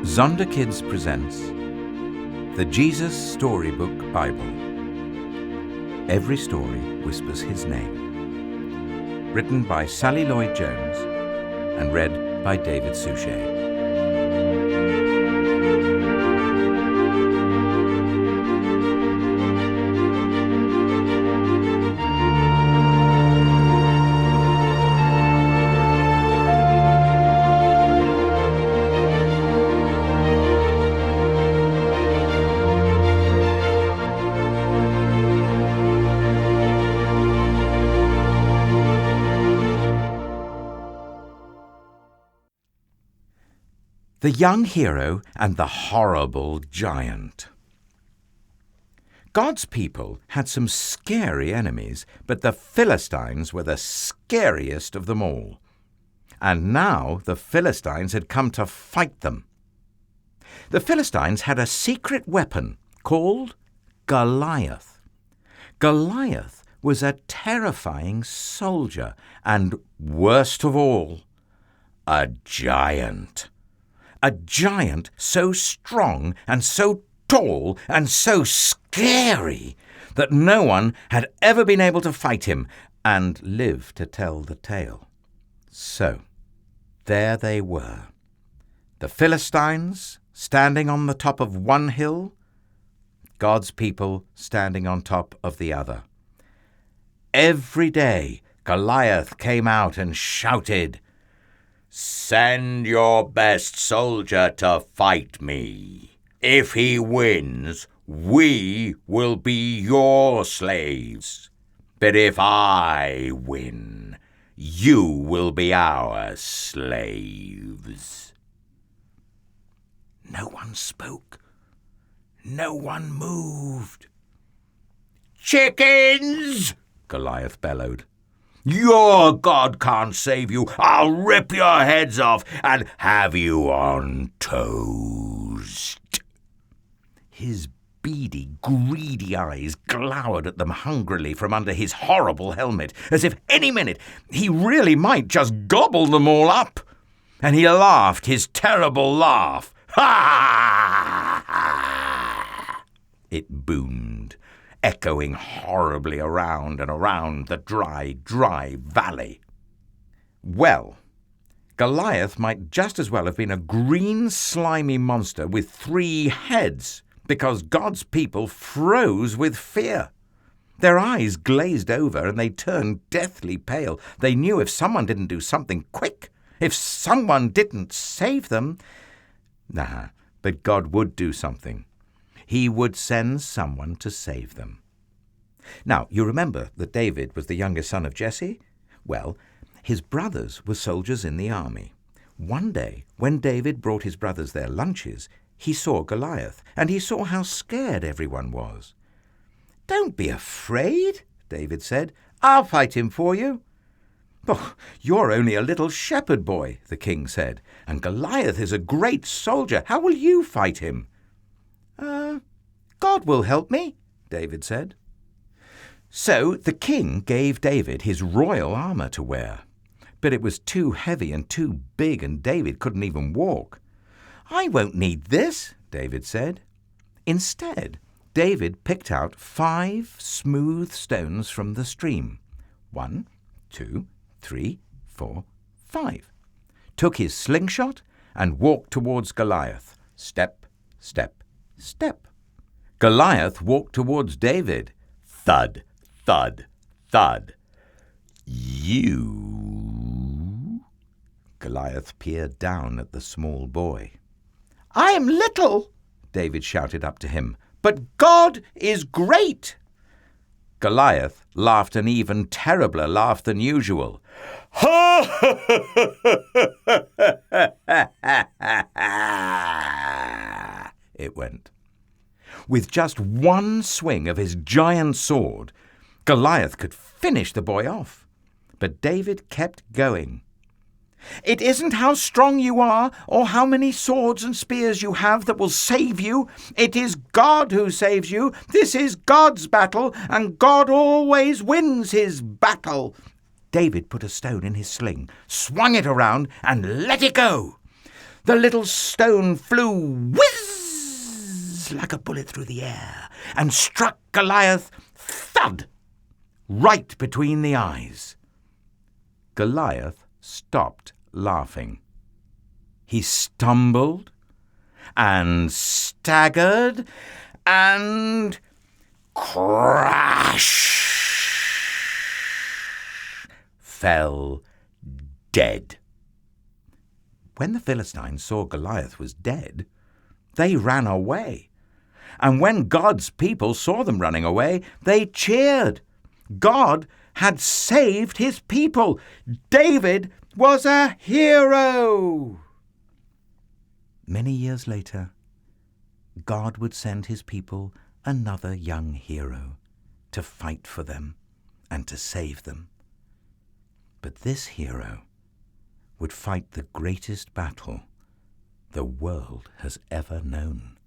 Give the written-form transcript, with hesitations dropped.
Zonderkids presents the Jesus Storybook Bible. Every story whispers his name. Written by Sally Lloyd-Jones and read by David Suchet. The young hero and the horrible giant. God's people had some scary enemies, but the Philistines were the scariest of them all. And now the Philistines had come to fight them. The Philistines had a secret weapon called Goliath. Goliath was a terrifying soldier and, worst of all, a giant. A giant so strong and so tall and so scary that no one had ever been able to fight him and live to tell the tale. So, there they were. The Philistines standing on the top of one hill, God's people standing on top of the other. Every day, Goliath came out and shouted, "Send your best soldier to fight me. If he wins, we will be your slaves. But if I win, you will be our slaves." No one spoke. No one moved. "Chickens!" Goliath bellowed. "Your God can't save you. I'll rip your heads off and have you on toast." His beady, greedy eyes glowered at them hungrily from under his horrible helmet, as if any minute he really might just gobble them all up. And he laughed his terrible laugh. "Ha ha ha!" It boomed, echoing horribly around and around the dry, dry valley. Well, Goliath might just as well have been a green, slimy monster with 3 heads, because God's people froze with fear. Their eyes glazed over and they turned deathly pale. They knew if someone didn't do something quick, if someone didn't save them... but God would do something. He would send someone to save them. Now, you remember that David was the youngest son of Jesse? Well, his brothers were soldiers in the army. One day, when David brought his brothers their lunches, he saw Goliath, and he saw how scared everyone was. "Don't be afraid," David said. "I'll fight him for you." "Oh, you're only a little shepherd boy," the king said, "and Goliath is a great soldier. How will you fight him?" "God will help me," David said. So the king gave David his royal armor to wear. But it was too heavy and too big, and David couldn't even walk. "I won't need this," David said. Instead, David picked out 5 smooth stones from the stream. 1, 2, 3, 4, 5. Took his slingshot and walked towards Goliath. Step, step, step. Goliath walked towards David. Thud, thud, thud. "You?" Goliath peered down at the small boy. "I am little," David shouted up to him, "but God is great." Goliath laughed an even terribler laugh than usual. "Ha ha ha!" It went. With just one swing of his giant sword, Goliath could finish the boy off. But David kept going. "It isn't how strong you are or how many swords and spears you have that will save you. It is God who saves you. This is God's battle, and God always wins his battle." David put a stone in his sling, swung it around, and let it go. The little stone flew whizz like a bullet through the air and struck Goliath thud right between the eyes. Goliath stopped laughing. He stumbled and staggered and crash fell dead. When the Philistines saw Goliath was dead, they ran away. And when God's people saw them running away, they cheered. God had saved his people. David was a hero. Many years later, God would send his people another young hero to fight for them and to save them. But this hero would fight the greatest battle the world has ever known.